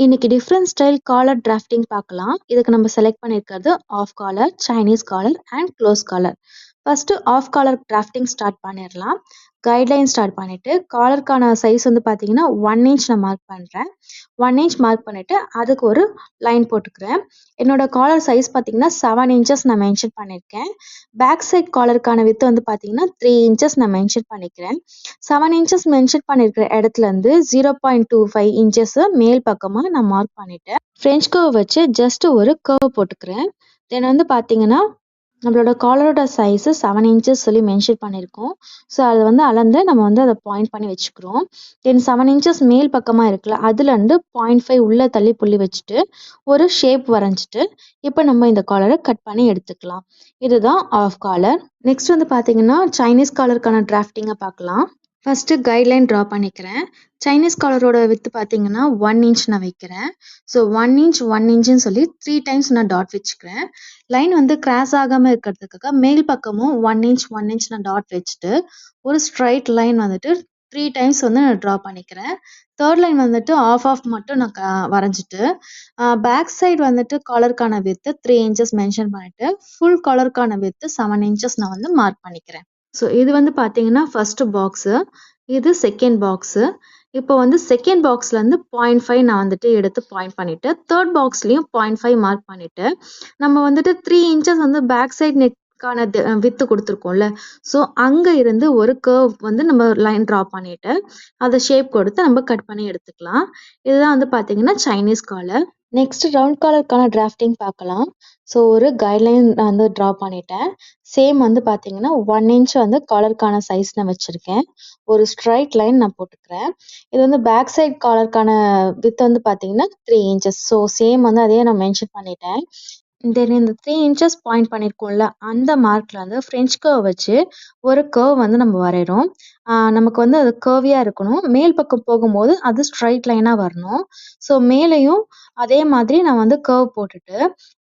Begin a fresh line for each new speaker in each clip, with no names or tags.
இன்னைக்கு different style collar drafting பார்க்கலாம். இதுக்கு நம்ம செலக்ட் பண்ணியிருக்கிறது half collar, Chinese collar and close collar. First half collar drafting start பண்ணிடலாம். கைட்லைன் ஸ்டார்ட் பண்ணிட்டு காலருக்கான சைஸ் வந்து பார்த்தீங்கன்னா 1 இன்ச் நான் மார்க் பண்ணுறேன். 1 இன்ச் மார்க் பண்ணிட்டு அதுக்கு ஒரு லைன் போட்டுக்கிறேன். என்னோட காலர் சைஸ் பார்த்தீங்கன்னா 7 இன்ச்சஸ் நான் மென்ஷன் பண்ணியிருக்கேன். பேக் சைட் காலருக்கான வித்து வந்து பார்த்தீங்கன்னா 3 இன்ச்சஸ் நான் மென்ஷன் பண்ணிக்கிறேன். 7 இன்ச்சஸ் மென்ஷன் பண்ணியிருக்கிற இடத்துலேருந்து 0.25 இன்ச்சஸ் மேல் பக்கமாக நான் மார்க் பண்ணிட்டேன். ஃப்ரெஞ்ச் கர்வ் வச்சு ஜஸ்ட் ஒரு கர்வ் போட்டுக்கிறேன். தென் வந்து பார்த்தீங்கன்னா நம்மளோட காலரோட சைஸு 7 இன்ச்சஸ் சொல்லி மென்ஷன் பண்ணியிருக்கோம். ஸோ அதை வந்து அளந்து நம்ம வந்து அதை பாயிண்ட் பண்ணி வச்சுக்கிறோம். தென் 7 இன்ச்சஸ் மேல் பக்கமாக இருக்குல்ல, அதுலேருந்து 0.5 உள்ளே தள்ளி புள்ளி வச்சுட்டு ஒரு ஷேப் வரைஞ்சிட்டு இப்போ நம்ம இந்த காலரை கட் பண்ணி எடுத்துக்கலாம். இதுதான் ஆஃப் காலர். நெக்ஸ்ட் வந்து பார்த்தீங்கன்னா சைனீஸ் காலருக்கான டிராஃப்டிங்கை பார்க்கலாம். ஃபஸ்ட்டு கைட்லைன் ட்ரா பண்ணிக்கிறேன். சைனீஸ் காலரோட வித்து பார்த்தீங்கன்னா 1 இன்ச் நான் வைக்கிறேன். ஸோ 1 இன்ச் 1 இன்ச்சுன்னு சொல்லி 3 டைம்ஸ் நான் டாட் வச்சுக்கிறேன். லைன் வந்து கிராஸ் ஆகாமல் இருக்கிறதுக்காக மேல் பக்கமும் 1 இன்ச் 1 இன்ச் நான் டாட் வச்சுட்டு ஒரு ஸ்ட்ரைட் லைன் வந்துட்டு 3 டைம்ஸ் வந்து நான் ட்ரா பண்ணிக்கிறேன். தேர்ட் லைன் வந்துட்டு ஆஃப் மட்டும் நான் வரைஞ்சிட்டு பேக் சைடு வந்துட்டு காலருக்கான வித்து 3 இன்ச்சஸ் மென்ஷன் பண்ணிட்டு ஃபுல் காலருக்கான வித்து 7 இன்ச்சஸ் நான் வந்து மார்க் பண்ணிக்கிறேன். ஸோ இது வந்து பார்த்தீங்கன்னா ஃபர்ஸ்ட் பாக்ஸு, இது செகண்ட் பாக்ஸு. இப்போ வந்து செகண்ட் பாக்ஸ்லேருந்து 0.5 நான் வந்துட்டு எடுத்து பாயிண்ட் பண்ணிவிட்டு தேர்ட் பாக்ஸ்லேயும் 0.5 மார்க் பண்ணிவிட்டு நம்ம வந்துட்டு 3 இன்ச்சஸ் வந்து பேக் சைட் நெக்கான வித்து கொடுத்துருக்கோம்ல, ஸோ அங்கே இருந்து ஒரு கர்வ் வந்து நம்ம லைன் ட்ரா பண்ணிவிட்டு அதை ஷேப் கொடுத்து நம்ம கட் பண்ணி எடுத்துக்கலாம். இதுதான் வந்து பார்த்தீங்கன்னா சைனீஸ் காலர். நெக்ஸ்ட் ரவுண்ட் காலருக்கான டிராஃப்டிங் பார்க்கலாம். ஸோ ஒரு கைட்லைன் நான் வந்து ட்ரா பண்ணிட்டேன். சேம் வந்து பார்த்தீங்கன்னா 1 இன்ச் வந்து காலருக்கான சைஸ் நான் வச்சுருக்கேன். ஒரு ஸ்ட்ரைட் லைன் நான் போட்டுக்கிறேன். இது வந்து பேக் சைட் காலருக்கான வித் வந்து பார்த்தீங்கன்னா 3 இன்ச்சஸ். ஸோ சேம் வந்து அதையே நான் மென்ஷன் பண்ணிட்டேன். தென் இந்த 3 இன்ச்சஸ் பாயிண்ட் பண்ணியிருக்கோம்ல, அந்த மார்க்கில் வந்து ஃப்ரெஞ்ச் கர்வ் வச்சு ஒரு கர்வ் வந்து நம்ம வரைகிறோம். நமக்கு வந்து அது கர்வியாக இருக்கணும். மேல் பக்கம் போகும்போது அது ஸ்ட்ரைட் லைனாக வரணும். ஸோ மேலேயும் அதே மாதிரி நான் வந்து கர்வ் போட்டுட்டு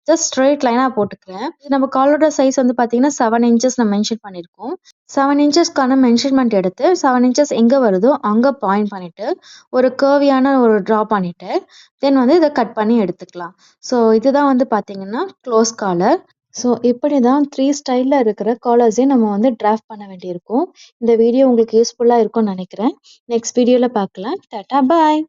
ஜஸ்ட் ஸ்ட்ரைட் லைனாக போட்டுக்கிறேன். இது நம்ம காலரோட சைஸ் வந்து பார்த்தீங்கன்னா 7 இன்ச்சஸ் நான் மென்ஷன் பண்ணியிருக்கோம். 7 இன்ச்சஸ்க்கான மென்ஷன்மெண்ட் எடுத்து 7 இன்ச்சஸ் எங்கே வருதோ அங்கே பாயிண்ட் பண்ணிவிட்டு ஒரு கர்வியான ஒரு ட்ரா பண்ணிவிட்டு தென் வந்து இதை கட் பண்ணி எடுத்துக்கலாம். ஸோ இதுதான் வந்து பார்த்தீங்கன்னா க்ளோஸ் காலர். ஸோ இப்படி தான் 3 ஸ்டைலில் இருக்கிற காலர்ஸையும் நம்ம வந்து டிராஃப்ட் பண்ண வேண்டியிருக்கும். இந்த வீடியோ உங்களுக்கு யூஸ்ஃபுல்லாக இருக்கும்னு நினைக்கிறேன். நெக்ஸ்ட் வீடியோவில் பார்க்கலாம். டாட்டா பாய்.